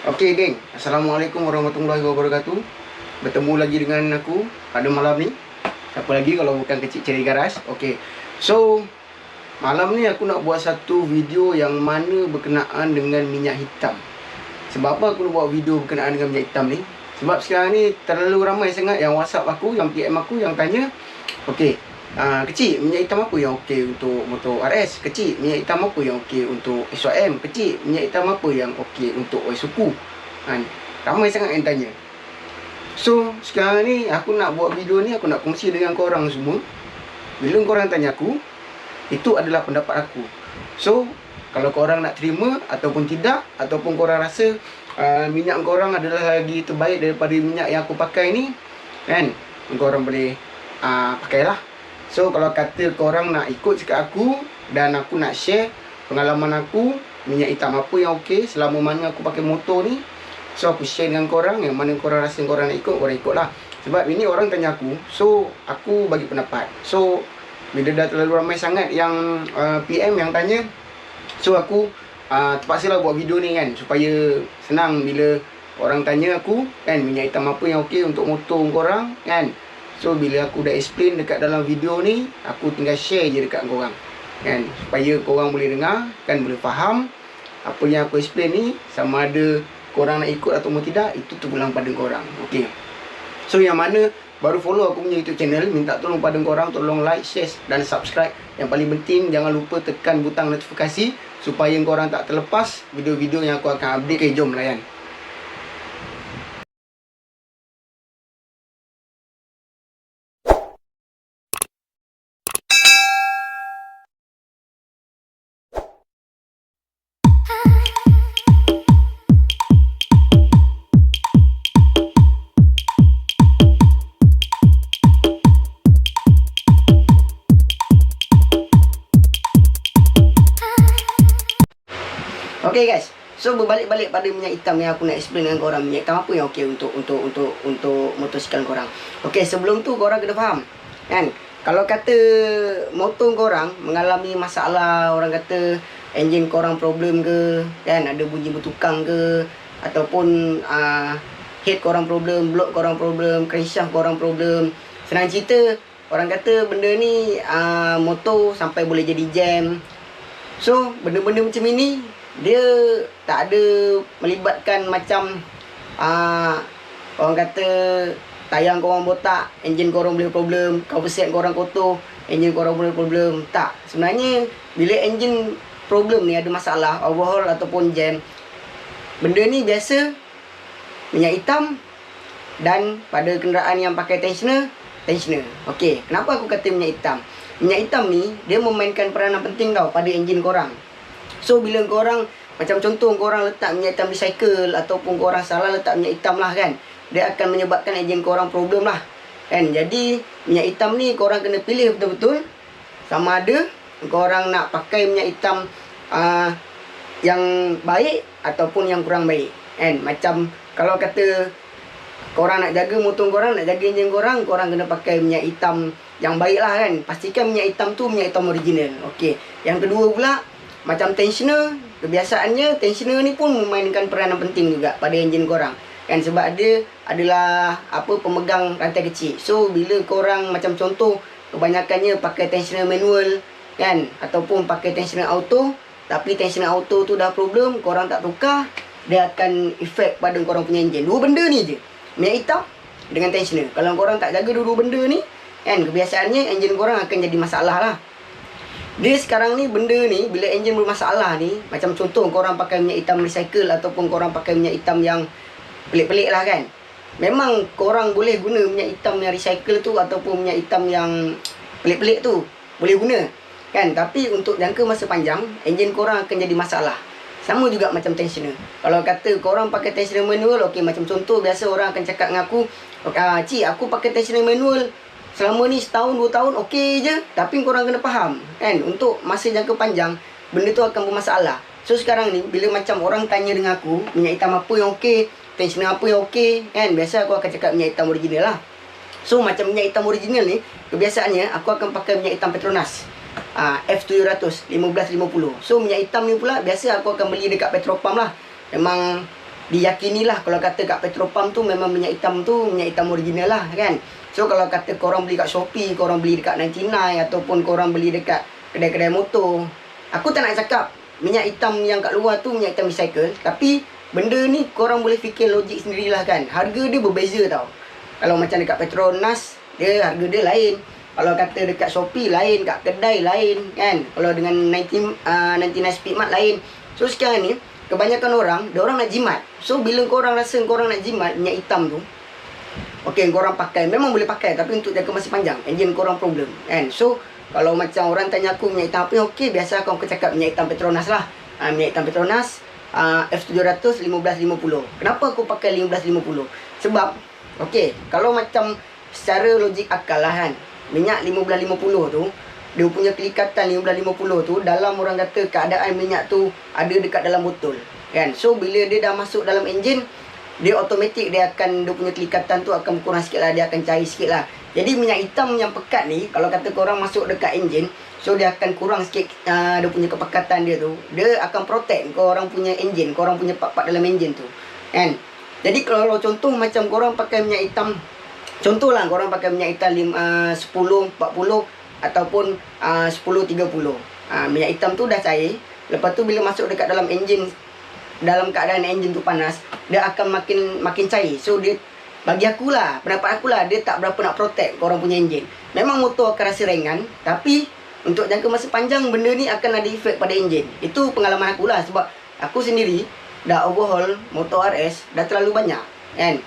Okey geng, Assalamualaikum warahmatullahi wabarakatuh. Bertemu lagi dengan aku pada malam ni. Siapa lagi kalau bukan kecil ceri garas. Okey. So, malam ni aku nak buat satu video yang mana berkenaan dengan minyak hitam. Sebab apa aku nak buat video berkenaan dengan minyak hitam ni? Sebab sekarang ni terlalu ramai sangat yang WhatsApp aku, yang PM aku yang tanya, okey, kecil, minyak hitam apa yang okey untuk motor RS? Kecil, minyak hitam apa yang okey untuk SYM? Kecil, minyak hitam apa yang okey untuk oil suku? Ramai sangat yang tanya. So, sekarang ni aku nak buat video ni, aku nak kongsi dengan korang semua. Bila korang tanya aku, itu adalah pendapat aku. So, kalau korang nak terima ataupun tidak, ataupun korang rasa minyak korang adalah lagi terbaik daripada minyak yang aku pakai ni, kan, korang boleh pakailah. So, kalau kata korang nak ikut cakap aku dan aku nak share pengalaman aku, minyak hitam apa yang okey selama mana aku pakai motor ni, so aku share dengan korang. Yang mana korang rasa korang nak ikut, korang ikut lah. Sebab ini orang tanya aku, so aku bagi pendapat. So, bila dah terlalu ramai sangat yang PM yang tanya, so aku terpaksalah buat video ni kan, supaya senang bila orang tanya aku kan, minyak hitam apa yang okey untuk motor korang kan. So bila aku dah explain dekat dalam video ni, aku tinggal share je dekat korang kan, supaya korang boleh dengar kan, boleh faham apa yang aku explain ni. Sama ada korang nak ikut ataupun tidak, itu terpulang pada korang. Okey. So yang mana baru follow aku punya YouTube channel, minta tolong pada korang, tolong like, share dan subscribe. Yang paling penting, jangan lupa tekan butang notifikasi supaya korang tak terlepas video-video yang aku akan update. Okay, jom layan. Okay guys, so berbalik-balik pada minyak hitam yang aku nak explain dengan korang. Minyak hitam apa yang okey untuk motosikal korang. Okay, sebelum tu korang kena faham kan, kalau kata motor korang mengalami masalah, orang kata enjin korang problem ke kan, ada bunyi bertukang ke, ataupun head korang problem, block korang problem, crankshaft korang problem, senang cerita, orang kata benda ni motor sampai boleh jadi jam. So benda-benda macam ini dia tak ada melibatkan macam orang kata tayang korang botak, enjin korang boleh problem, cover set korang kotor, enjin korang boleh problem. Tak, sebenarnya bila enjin problem ni ada masalah, overhaul ataupun jam, benda ni biasa minyak hitam. Dan pada kenderaan yang pakai tensioner. Okey, kenapa aku kata minyak hitam? Minyak hitam ni dia memainkan peranan penting tau pada enjin korang. So bila korang, macam contoh korang letak minyak hitam recycle, ataupun korang salah letak minyak hitam lah kan, dia akan menyebabkan enjin korang problem lah kan. Jadi minyak hitam ni korang kena pilih betul-betul, sama ada korang nak pakai minyak hitam yang baik ataupun yang kurang baik kan. Macam kalau kata korang nak jaga motor korang, nak jaga enjin korang, korang kena pakai minyak hitam yang baik lah kan. Pastikan minyak hitam tu minyak hitam original. Okey. Yang kedua pula, macam tensioner, kebiasaannya tensioner ni pun memainkan peranan penting juga pada enjin korang kan, sebab dia adalah pemegang rantai kecil. So bila korang macam contoh kebanyakannya pakai tensioner manual kan, ataupun pakai tensioner auto, tapi tensioner auto tu dah problem, korang tak tukar, dia akan efek pada korang punya enjin. Dua benda ni je, minyak hitam dengan tensioner. Kalau korang tak jaga dua-dua benda ni kan, kebiasaannya enjin korang akan jadi masalah lah. Dia sekarang ni benda ni, bila enjin bermasalah ni, macam contoh korang pakai minyak hitam recycle ataupun korang pakai minyak hitam yang pelik-pelik lah kan, memang korang boleh guna minyak hitam yang recycle tu ataupun minyak hitam yang pelik-pelik tu, boleh guna kan. Tapi untuk jangka masa panjang, enjin korang akan jadi masalah. Sama juga macam tensioner. Kalau kata korang pakai tensioner manual, okey, macam contoh biasa orang akan cakap dengan aku, cik, aku pakai tensioner manual selama ni setahun, 2 tahun, okey je. Tapi korang kena faham kan, untuk masa jangka panjang, benda tu akan bermasalah. So sekarang ni, bila macam orang tanya dengan aku, minyak hitam apa yang okey, tensioner apa yang okey kan, biasa aku akan cakap minyak hitam original lah. So macam minyak hitam original ni, kebiasaannya aku akan pakai minyak hitam Petronas F700 1550. So minyak hitam ni pula biasa aku akan beli dekat petrol pump lah. Memang diyakinilah kalau kata kat petrol pump tu memang minyak hitam original lah kan. So kalau kata korang beli kat Shopee, korang beli dekat 99 ataupun korang beli dekat kedai-kedai motor, aku tak nak cakap minyak hitam yang kat luar tu minyak hitam recycle, tapi benda ni korang boleh fikir logik sendirilah kan. Harga dia berbeza tau. Kalau macam dekat Petronas, dia harga dia lain. Kalau kata dekat Shopee lain, kat kedai lain kan. Kalau dengan 99 Speedmart lain. So sekarang ni kebanyakan orang, dia orang nak jimat. So bila korang rasa korang nak jimat minyak hitam tu, okey, korang pakai, memang boleh pakai, tapi untuk jangka masa panjang, enjin korang problem kan. So kalau macam orang tanya aku minyak hitam apa, okey, biasa aku cakap minyak hitam Petronas lah. Minyak hitam Petronas F700 1550. Kenapa aku pakai 1550? Sebab okey, kalau macam secara logik akal lah kan, minyak 1550 tu, dia punya kelikatan 1550 tu, dalam orang kata keadaan minyak tu ada dekat dalam botol kan. So bila dia dah masuk dalam enjin, dia automatik dia punya kelikatan tu akan berkurang sikit lah, dia akan cair sikit lah. Jadi minyak hitam yang pekat ni, kalau kata korang masuk dekat enjin, so dia akan kurang sikit dia punya kepekatan dia tu. Dia akan protect korang punya enjin, korang punya part-part dalam enjin tu kan. Jadi kalau contoh macam korang pakai minyak hitam, contohlah korang pakai minyak hitam 1040 ataupun 1030, minyak hitam tu dah cair. Lepas tu bila masuk dekat dalam enjin, dalam keadaan enjin tu panas, dia akan makin cair. So dia, bagi akulah, pendapat akulah, dia tak berapa nak protect korang punya enjin. Memang motor akan rasa ringan, tapi untuk jangka masa panjang benda ni akan ada efek pada enjin. Itu pengalaman akulah, sebab aku sendiri dah overhaul motor RS dah terlalu banyak kan.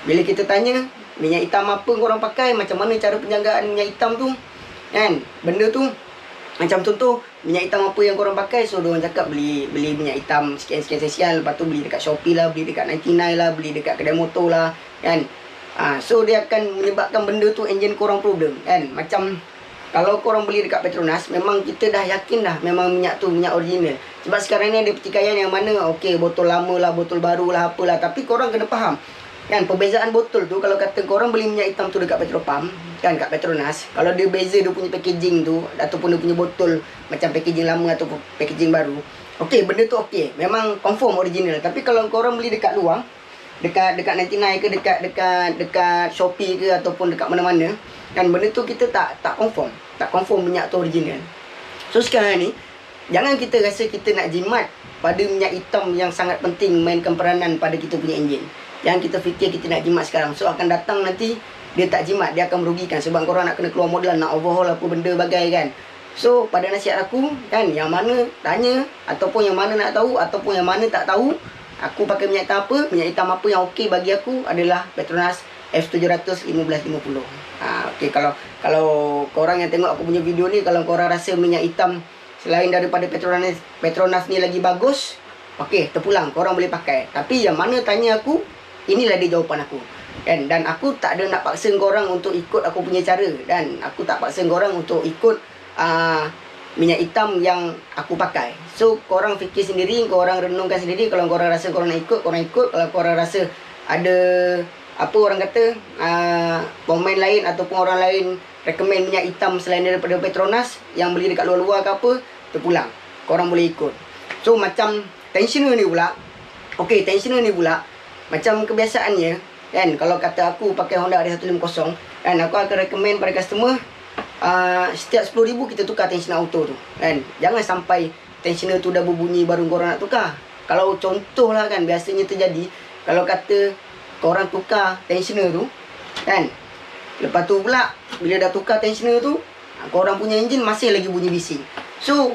Bila kita tanya minyak hitam apa korang pakai, macam mana cara penjagaan minyak hitam tu kan, benda tu macam contoh minyak hitam apa yang korang pakai, so diorang cakap beli minyak hitam sekian-sekian, lepas tu beli dekat Shopee lah, beli dekat 99 lah, beli dekat kedai motor lah kan. So dia akan menyebabkan benda tu enjin korang problem kan. Macam kalau korang beli dekat Petronas, memang kita dah yakin dah memang minyak tu minyak original. Sebab sekarang ni ada pertikaian yang mana okey, botol lama lah, botol baru lah, apalah, tapi korang kena faham kan, perbezaan botol tu. Kalau kata korang beli minyak hitam tu dekat petrol pump kan, kat Petronas, kalau dia beza dia punya packaging tu ataupun dia punya botol macam packaging lama ataupun packaging baru, okey, benda tu okey, memang confirm original. Tapi kalau korang beli dekat luar, dekat 99 ke dekat Shopee ke ataupun dekat mana-mana kan, benda tu kita tak confirm minyak tu original. So sekarang ni jangan kita rasa kita nak jimat pada minyak hitam yang sangat penting mainkan peranan pada kita punya enjin. Jangan kita fikir kita nak jimat sekarang, so akan datang nanti dia tak jimat, dia akan merugikan. Sebab korang nak kena keluar modal, nak overhaul apa benda bagai kan. So pada nasihat aku kan, yang mana tanya ataupun yang mana nak tahu ataupun yang mana tak tahu, aku pakai minyak hitam apa yang okey bagi aku adalah Petronas F700 1550. Okey, kalau korang yang tengok aku punya video ni, kalau korang rasa minyak hitam selain daripada Petronas ni lagi bagus, okey, terpulang korang boleh pakai. Tapi yang mana tanya aku, inilah dia jawapan aku kan. Dan aku tak ada nak paksa korang untuk ikut aku punya cara, dan aku tak paksa korang untuk ikut minyak hitam yang aku pakai. So korang fikir sendiri, korang renungkan sendiri. Kalau korang rasa korang nak ikut, korang ikut. Kalau korang rasa ada apa orang kata pemain lain ataupun orang lain recommend minyak hitam selain daripada Petronas yang beli dekat luar-luar ke apa, terpulang korang boleh ikut. So macam tensioner ni pula, okey, tensioner ni pula macam kebiasaannya kan, kalau kata aku pakai Honda RS150 kan, aku akan recommend pada customer setiap 10,000 kita tukar tensioner auto tu kan. Jangan sampai tensioner tu dah berbunyi baru korang nak tukar. Kalau contoh lah kan, biasanya terjadi kalau kata korang tukar tensioner tu kan, lepas tu pula bila dah tukar tensioner tu, korang punya enjin masih lagi bunyi bising. So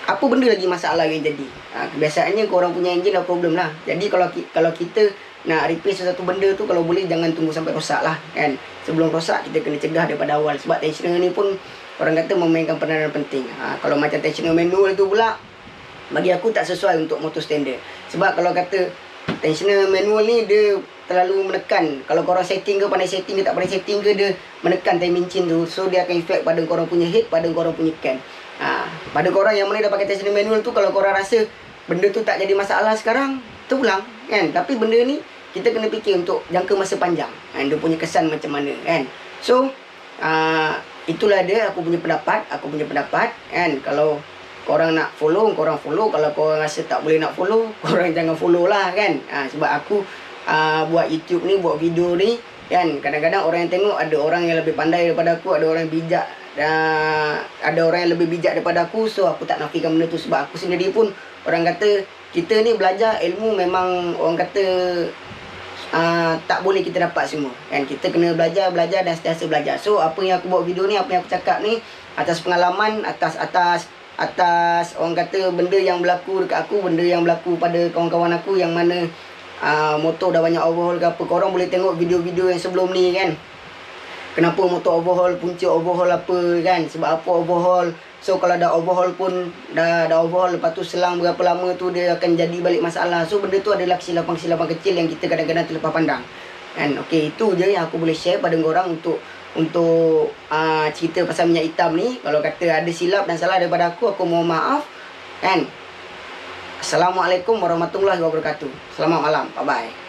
apa benda lagi masalah yang jadi? Kebiasaannya korang punya enjin dah problem lah. Jadi kalau kita nak repair sesuatu benda tu, kalau boleh jangan tunggu sampai rosak lah kan. Sebelum rosak kita kena cegah daripada awal. Sebab tensioner ni pun orang kata memainkan peranan penting. Kalau macam tensioner manual tu pula, bagi aku tak sesuai untuk motor standard. Sebab kalau kata tensioner manual ni dia terlalu menekan. Kalau korang setting ke, pandai setting ke tak pandai setting ke, dia menekan timing chain tu. So dia akan efek pada korang punya head, pada korang punya cam. Pada korang yang mana dah pakai tensioner manual tu, kalau korang rasa benda tu tak jadi masalah sekarang, terpulang kan. Tapi benda ni kita kena fikir untuk jangka masa panjang kan, dia punya kesan macam mana kan. So itulah dia aku punya pendapat kan. Kalau korang nak follow, korang follow. Kalau korang rasa tak boleh nak follow, korang jangan follow lah kan. Sebab aku buat YouTube ni, buat video ni kan, kadang-kadang orang yang tengok ada orang yang lebih pandai daripada aku, ada orang yang bijak, ada orang yang lebih bijak daripada aku. So aku tak nafikan benda tu, sebab aku sendiri pun, orang kata kita ni belajar ilmu memang orang kata tak boleh kita dapat semua kan. Kita kena belajar dan sentiasa belajar. So apa yang aku buat video ni, apa yang aku cakap ni atas pengalaman, atas orang kata benda yang berlaku dekat aku, benda yang berlaku pada kawan-kawan aku yang mana motor dah banyak overhaul ke apa. Korang boleh tengok video-video yang sebelum ni kan, kenapa motor overhaul, punca overhaul apa kan, sebab apa overhaul. So kalau dah overhaul pun dah overhaul, lepas tu selang berapa lama tu dia akan jadi balik masalah. So benda tu adalah kesilapan-kesilapan kecil yang kita kadang-kadang terlepas pandang kan. Okey, itu je yang aku boleh share pada korang untuk cerita pasal minyak hitam ni. Kalau kata ada silap dan salah daripada aku mohon maaf kan. Assalamualaikum warahmatullahi wabarakatuh. Selamat malam. Bye bye.